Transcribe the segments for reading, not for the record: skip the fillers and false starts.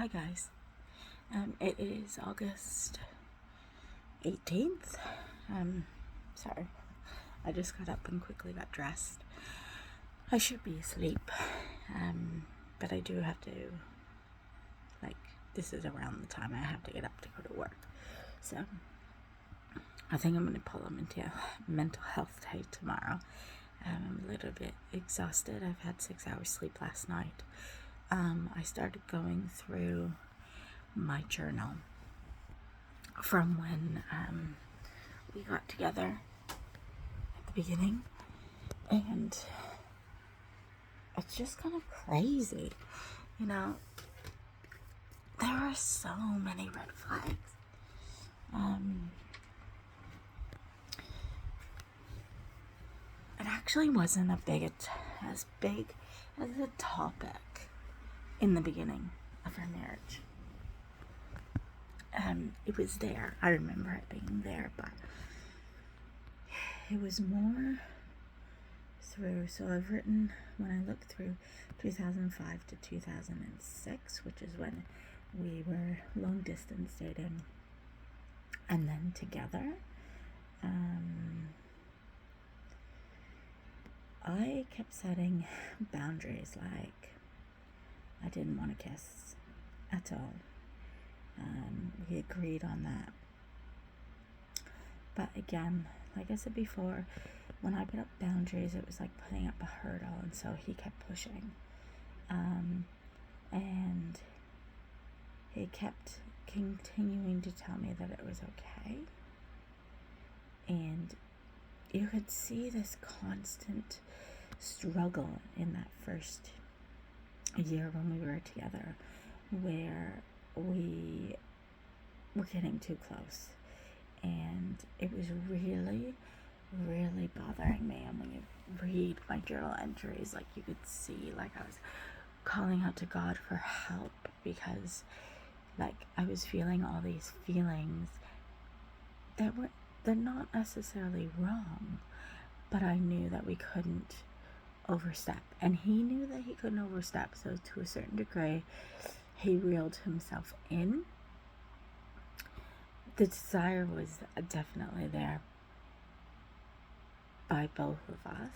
Hi guys. It is August 18th. Sorry. I just got up and quickly got dressed. I should be asleep. But I do have to, this is around the time I have to get up to go to work. So I think I'm going to pull them into a mental health day tomorrow. I'm a little bit exhausted. I've had 6 hours sleep last night. I started going through my journal from when we got together at the beginning, and it's just kind of crazy. There are so many red flags. It actually wasn't as big as a topic in the beginning of our marriage. It was there. I remember it being there, but it was more through. So I've written, when I look through 2005 to 2006, which is when we were long distance dating and then together, I kept setting boundaries, like I didn't want to kiss at all. We agreed on that. But again, like I said before, when I put up boundaries, it was like putting up a hurdle, and so he kept pushing. And he kept continuing to tell me that it was okay. And you could see this constant struggle in that first year when we were together, where we were getting too close, and it was really, really bothering me. And when you read my journal entries, you could see, I was calling out to God for help, because I was feeling all these feelings that they're not necessarily wrong, but I knew that we couldn't overstep, and he knew that he couldn't overstep. So to a certain degree, he reeled himself in. The desire was definitely there by both of us,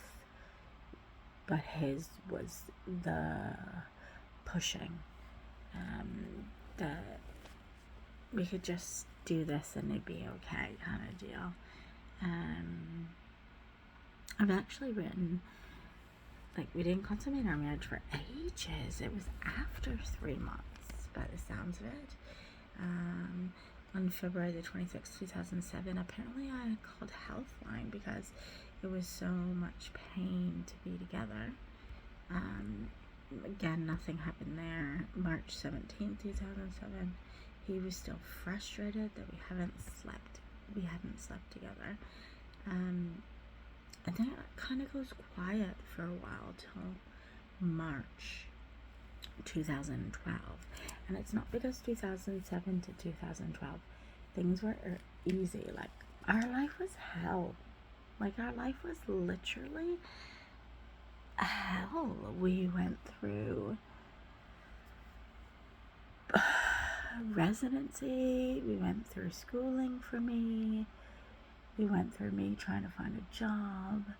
but his was the pushing, that we could just do this and it'd be okay kind of deal. I've actually written, we didn't consummate our marriage for ages. It was after 3 months, by the sounds of it. On February the 26th, 2007, apparently I called Healthline because it was so much pain to be together. Again, nothing happened there. March 17th, 2007, he was still frustrated that we hadn't slept together. And then it kind of goes quiet for a while till March 2012. And it's not because 2007 to 2012 things were easy. Our life was hell. Our life was literally hell. We went through residency, we went through schooling for me, we went through me trying to find a job,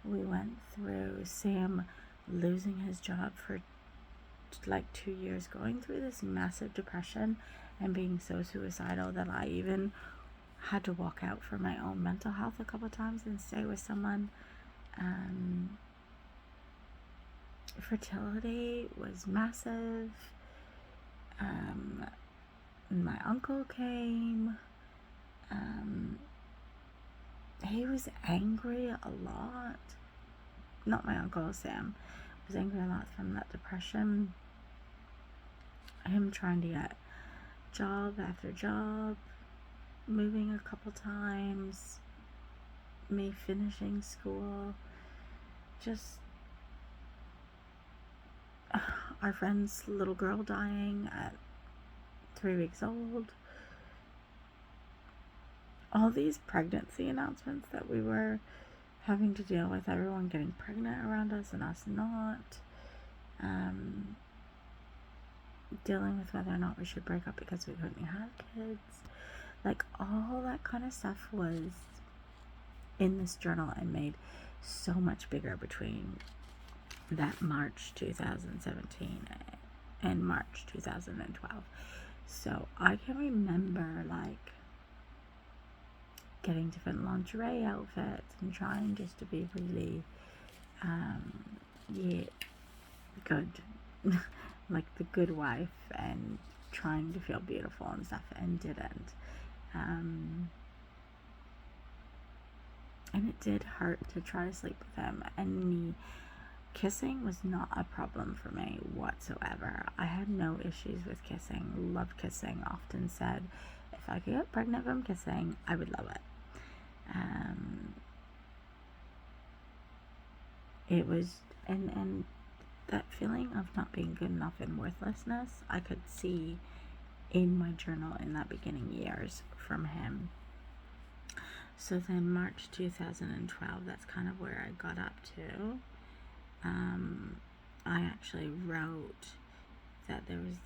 we went through Sam losing his job for 2 years, going through this massive depression and being so suicidal that I even had to walk out for my own mental health a couple times and stay with someone. Fertility was massive. My uncle came. He was angry a lot. Not my uncle, Sam. Was angry a lot from that depression. Him trying to get job after job, moving a couple times, me finishing school, just our friend's little girl dying at 3 weeks old, all these pregnancy announcements that we were having to deal with, everyone getting pregnant around us and us not. dealing with whether or not we should break up because we couldn't have kids. Like, all that kind of stuff was in this journal and made so much bigger between that March 2017 and March 2012. So I can remember, like, getting different lingerie outfits and trying just to be really, good. Like the good wife, and trying to feel beautiful and stuff, and didn't. And it did hurt to try to sleep with him, and me kissing was not a problem for me whatsoever. I had no issues with kissing, loved kissing, often said if I could get pregnant from kissing, I would love it. It was, and that feeling of not being good enough and worthlessness, I could see in my journal in that beginning years from him. So then March 2012, that's kind of where I got up to. I actually wrote that there was,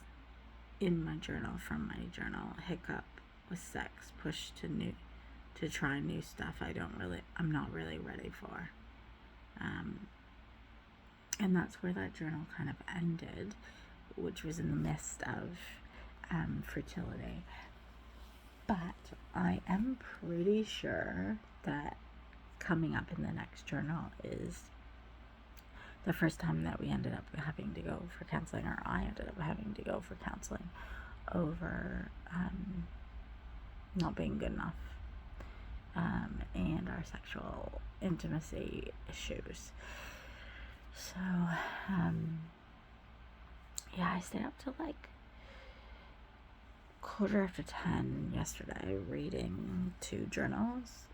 in my journal, from my journal, hiccup with sex, push to try new stuff I'm not really ready for. And that's where that journal kind of ended, which was in the midst of fertility. But I am pretty sure that coming up in the next journal is the first time that we ended up having to go for counseling, or I ended up having to go for counseling over not being good enough, and our sexual intimacy issues. So, I stayed up till like 10:15 yesterday reading 2 journals.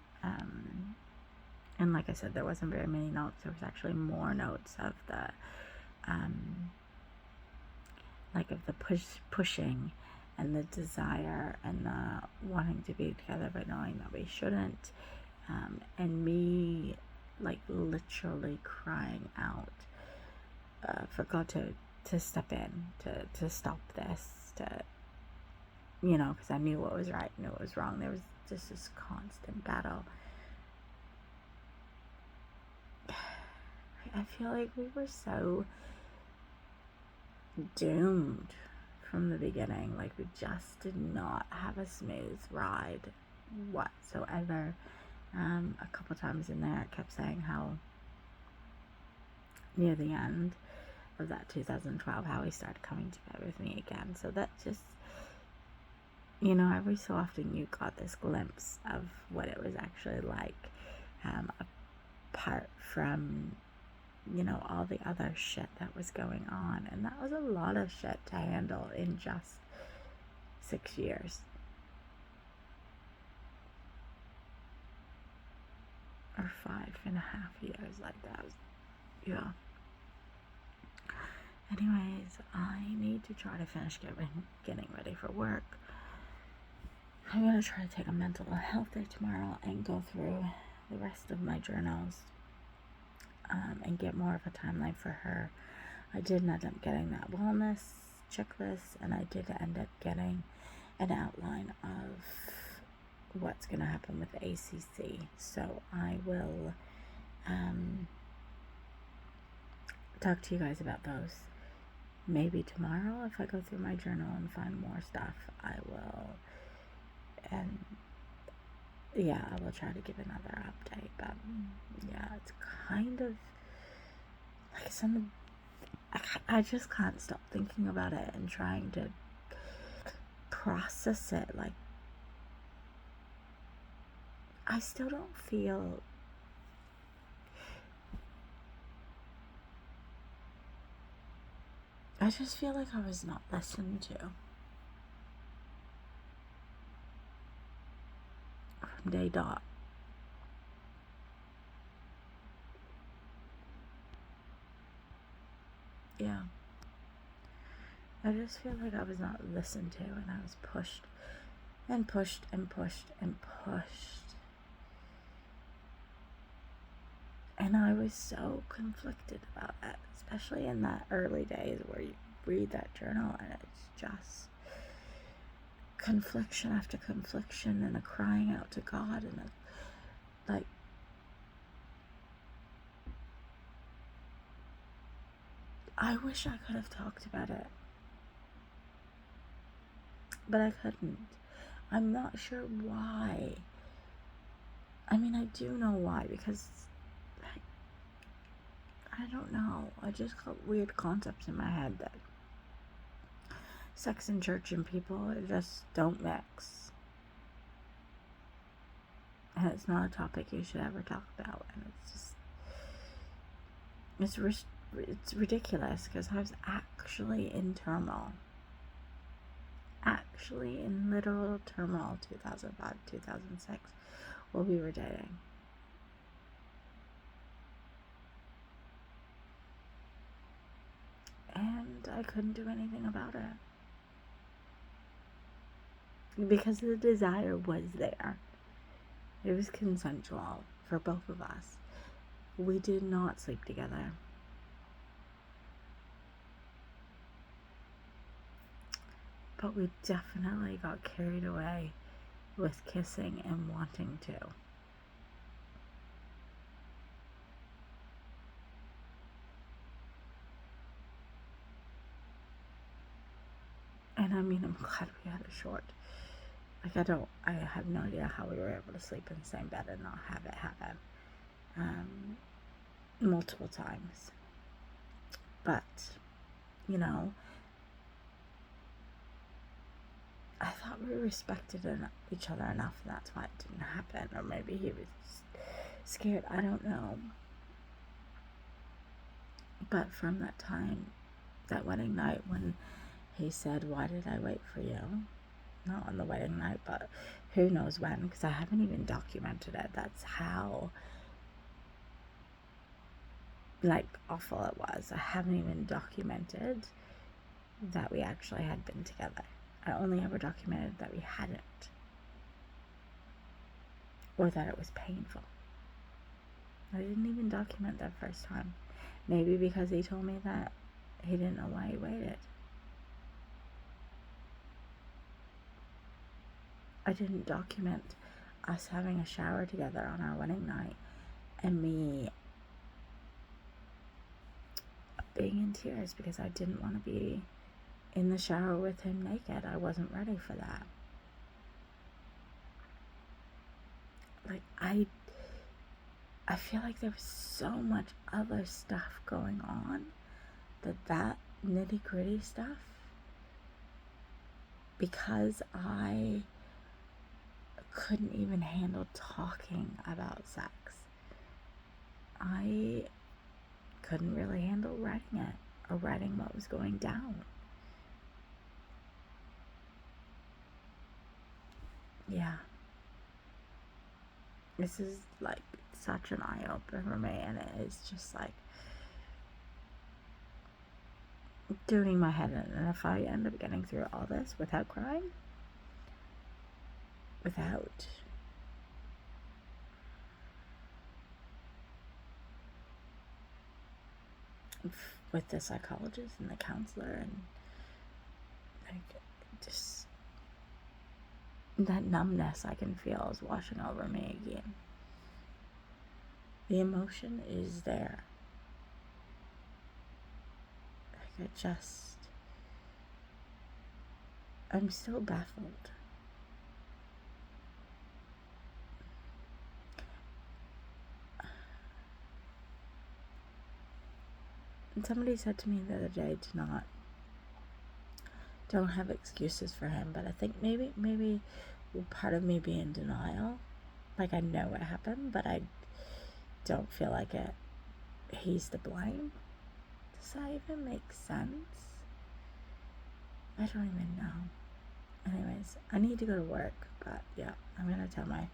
And like I said, there wasn't very many notes. There was actually more notes of the of the pushing and the desire and the wanting to be together but knowing that we shouldn't, and me like literally crying out for God to step in, to stop this, because I knew what was right, knew what was wrong. There was just this constant battle. I feel like we were so doomed from the beginning. Like, we just did not have a smooth ride whatsoever. A couple times in there, I kept saying how near the end of that 2012, how he started coming to bed with me again. So that just, every so often you got this glimpse of what it was actually like, apart from all the other shit that was going on. And that was a lot of shit to handle in just 6 years. Or 5.5 years, like that. Yeah. Anyways, I need to try to finish getting ready for work. I'm going to try to take a mental health day tomorrow and go through the rest of my journals, and get more of a timeline for her. I did end up getting that wellness checklist, and I did end up getting an outline of what's going to happen with the ACC. So I will talk to you guys about those. Maybe tomorrow, if I go through my journal and find more stuff, I will. And I will try to give another update. But it's kind of like I just can't stop thinking about it and trying to process it. Like, I still don't feel I just feel like I was not listened to from day dot. Yeah. I just feel like I was not listened to, and I was pushed and pushed and pushed and pushed. And I was so conflicted about that, especially in that early days where read that journal, and it's just confliction after confliction, and a crying out to God, and like, I wish I could have talked about it, but I couldn't. I'm not sure why. I mean, I do know why, because I don't know. I just got weird concepts in my head that sex and church and people just don't mix. And it's not a topic you should ever talk about. And it's ridiculous, because I was actually in turmoil. Actually in literal turmoil, 2005, 2006, while we were dating. And I couldn't do anything about it. Because the desire was there. It was consensual for both of us. We did not sleep together. But we definitely got carried away with kissing and wanting to. And I mean, I'm glad we had a short. Like, I have no idea how we were able to sleep in the same bed and not have it happen. Multiple times. But, you know, I thought we respected each other enough, and that's why it didn't happen. Or maybe he was scared. I don't know. But from that time, that wedding night, when he said, "Why did I wait for you?" Not on the wedding night, but who knows when, because I haven't even documented it. That's how, like, awful it was. I haven't even documented that we actually had been together. I only ever documented that we hadn't, or that it was painful. I didn't even document that first time. Maybe because he told me that he didn't know why he waited. I didn't document us having a shower together on our wedding night and me being in tears because I didn't want to be in the shower with him naked. I wasn't ready for that. Like, I feel like there was so much other stuff going on, that nitty-gritty stuff, because I couldn't even handle talking about sex. I couldn't really handle writing it, or writing what was going down. Yeah. This is like such an eye-opener for me, and it is just like doing my head in. And if I end up getting through all this without crying, with the psychologist and the counselor, and like, just that numbness I can feel is washing over me again. The emotion is there. Like, I'm still baffled. And somebody said to me the other day don't have excuses for him, but I think maybe part of me be in denial. Like, I know what happened, but I don't feel like he's to blame. Does that even make sense? I don't even know. Anyways, I need to go to work, but yeah, I'm gonna tell my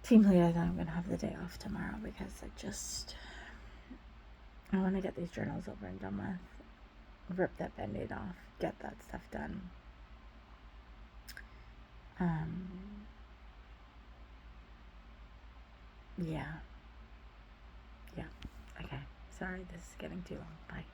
team leader that I'm gonna have the day off tomorrow, because I want to get these journals over and done with. Rip that band-aid off, get that stuff done. Yeah. Okay. Sorry, this is getting too long. Bye.